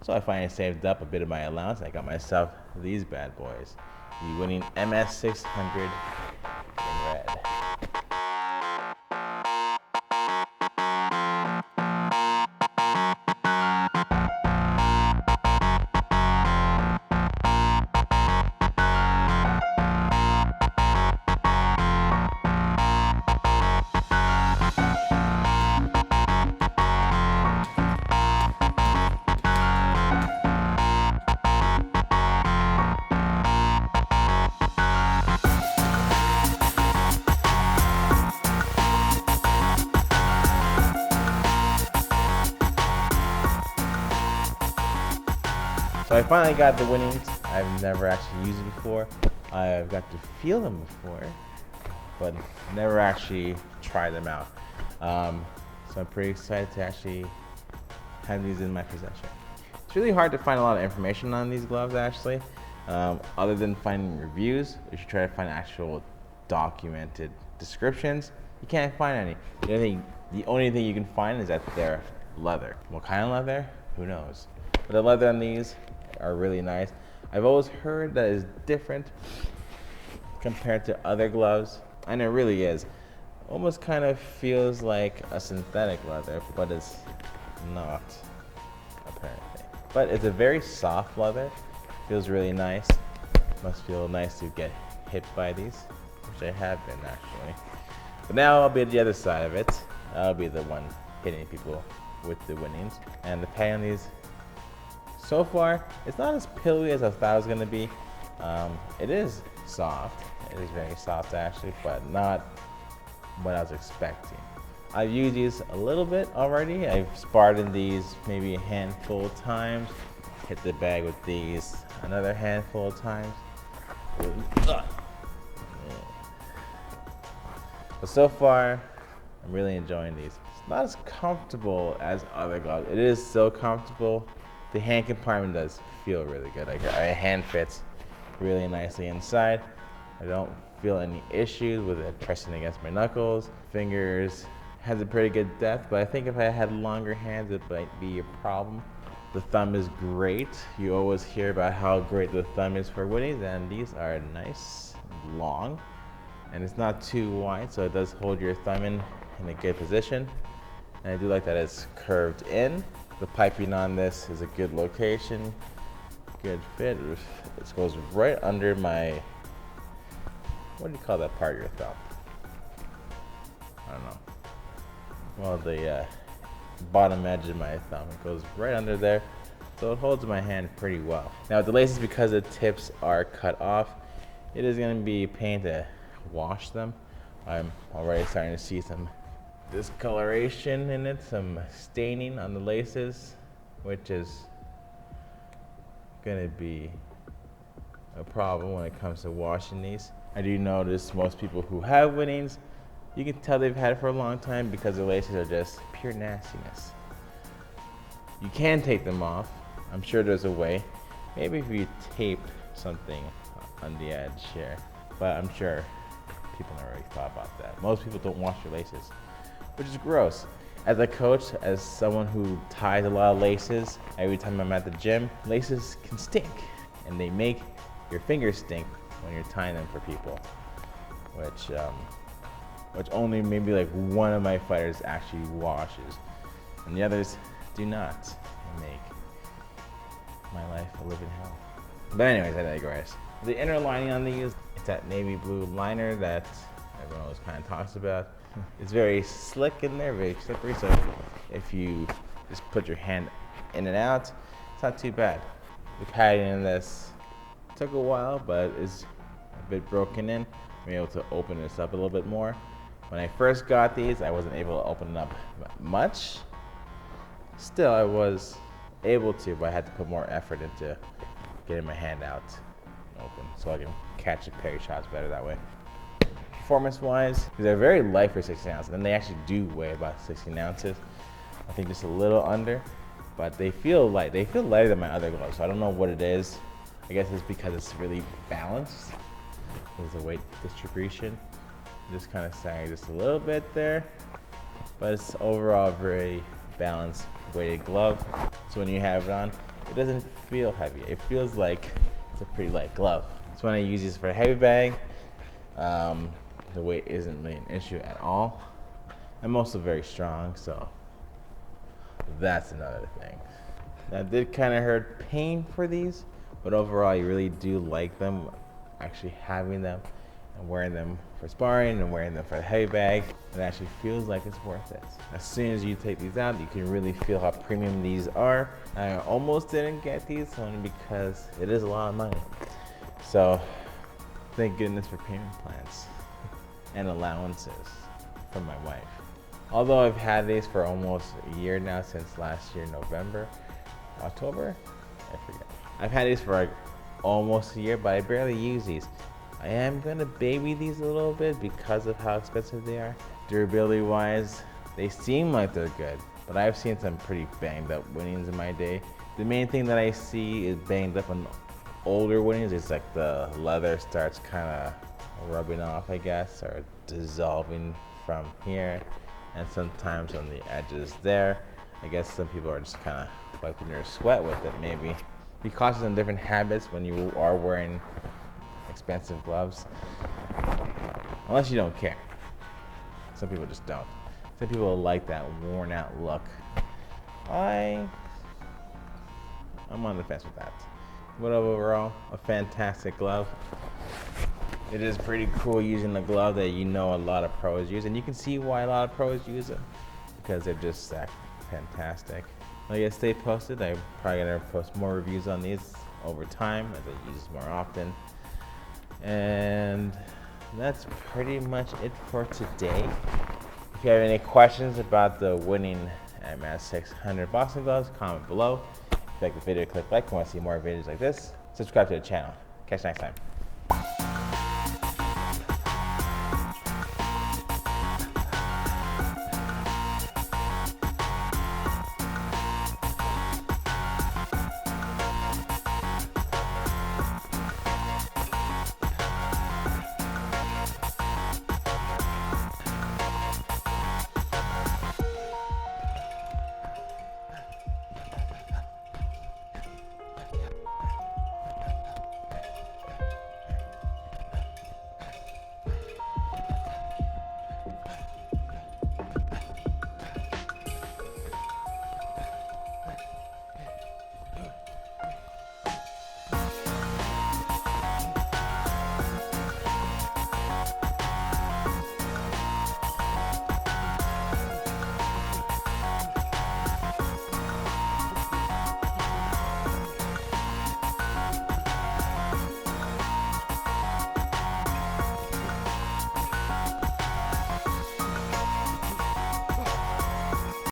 So I finally saved up a bit of my allowance. I got myself these bad boys, the winning MS600 in red. So I finally got the winnings. I've never actually used it before. I've got to feel them before, but never actually tried them out. So I'm pretty excited to actually have these in my possession. It's really hard to find a lot of information on these gloves actually. Other than finding reviews, if you try to find actual documented descriptions, you can't find any. The only thing you can find is that they're leather. What kind of leather? Who knows? But the leather on these are really nice. I've always heard that it's different compared to other gloves, and it really is. Almost kind of feels like a synthetic leather, but it's not, apparently. But it's a very soft leather. Feels really nice. Must feel nice to get hit by these, which I have been actually. But now I'll be the other side of it. I'll be the one hitting people with the winnings. And the padding on these, so far, it's not as pillowy as I thought it was gonna be. It is soft. It is very soft actually, but not what I was expecting. I've used these a little bit already. I've sparred in these maybe a handful of times. Hit the bag with these another handful of times. But so far, I'm really enjoying these. It's not as comfortable as other gloves. It is still comfortable. The hand compartment does feel really good. Like a hand fits really nicely inside. I don't feel any issues with it pressing against my knuckles. Fingers has a pretty good depth, but I think if I had longer hands, it might be a problem. The thumb is great. You always hear about how great the thumb is for winnings, and these are nice, long, and it's not too wide, so it does hold your thumb in a good position. And I do like that it's curved in. The piping on this is a good location, good fit. It goes right under my, what do you call that part of your thumb? I don't know. Well, the bottom edge of my thumb. It goes right under there, so it holds my hand pretty well. Now with the laces, because the tips are cut off, it is going to be a pain to wash them. I'm already starting to see some discoloration in it, some staining on the laces, which is going to be a problem when it comes to washing these. I do notice most people who have winnings, you can tell they've had it for a long time because the laces are just pure nastiness. You can take them off. I'm sure there's a way. Maybe if you tape something on the edge here, but I'm sure people never really thought about that. Most people don't wash their laces, which is gross. As a coach, as someone who ties a lot of laces, every time I'm at the gym, laces can stink, and they make your fingers stink when you're tying them for people, which only maybe like one of my fighters actually washes, and the others do not. They make my life a living hell. But anyways, I digress. The inner lining on these, it's that navy blue liner that everyone always kind of talks about. It's very slick in there, very slippery, so if you just put your hand in and out, it's not too bad. The padding in this took a while, but it's a bit broken in. I'm able to open this up a little bit more. When I first got these, I wasn't able to open it up much. Still, I was able to, but I had to put more effort into getting my hand out and open so I can catch the parry shots better that way. Performance-wise, they're very light for 16 ounces, and they actually do weigh about 16 ounces. I think just a little under, but they feel light. They feel lighter than my other gloves, so I don't know what it is. I guess it's because it's really balanced. There's a weight distribution. Just kind of sagging just a little bit there, but it's overall very balanced weighted glove. So when you have it on, it doesn't feel heavy. It feels like it's a pretty light glove. So when I use these for a heavy bag, the weight isn't really an issue at all. I'm also very strong, so that's another thing. Now, it did kind of hurt pain for these, but overall, I really do like them. Actually having them and wearing them for sparring and wearing them for the heavy bag, it actually feels like it's worth it. As soon as you take these out, you can really feel how premium these are. I almost didn't get these only because it is a lot of money. So thank goodness for payment plans and allowances from my wife. Although I've had these for almost a year now, since last year, October? I forget. I've had these for like almost a year, but I barely use these. I am gonna baby these a little bit because of how expensive they are. Durability wise, they seem like they're good, but I've seen some pretty banged up winnings in my day. The main thing that I see is banged up on older winnings is like the leather starts kind of rubbing off, I guess, or dissolving from here, and sometimes on the edges there. I guess some people are just kind of wiping their sweat with it, maybe. Be cautious on different habits when you are wearing expensive gloves, unless you don't care. Some people just don't. Some people like that worn out look. I'm on the fence with that. But overall, a fantastic glove. It is pretty cool using a glove that you know a lot of pros use, and you can see why a lot of pros use it, because they're just fantastic. I guess stay posted. I'm probably gonna post more reviews on these over time as I use more often. And that's pretty much it for today. If you have any questions about the winning MS600 boxing gloves, comment below. If you like the video, click like. If you want to see more videos like this, subscribe to the channel. Catch you next time.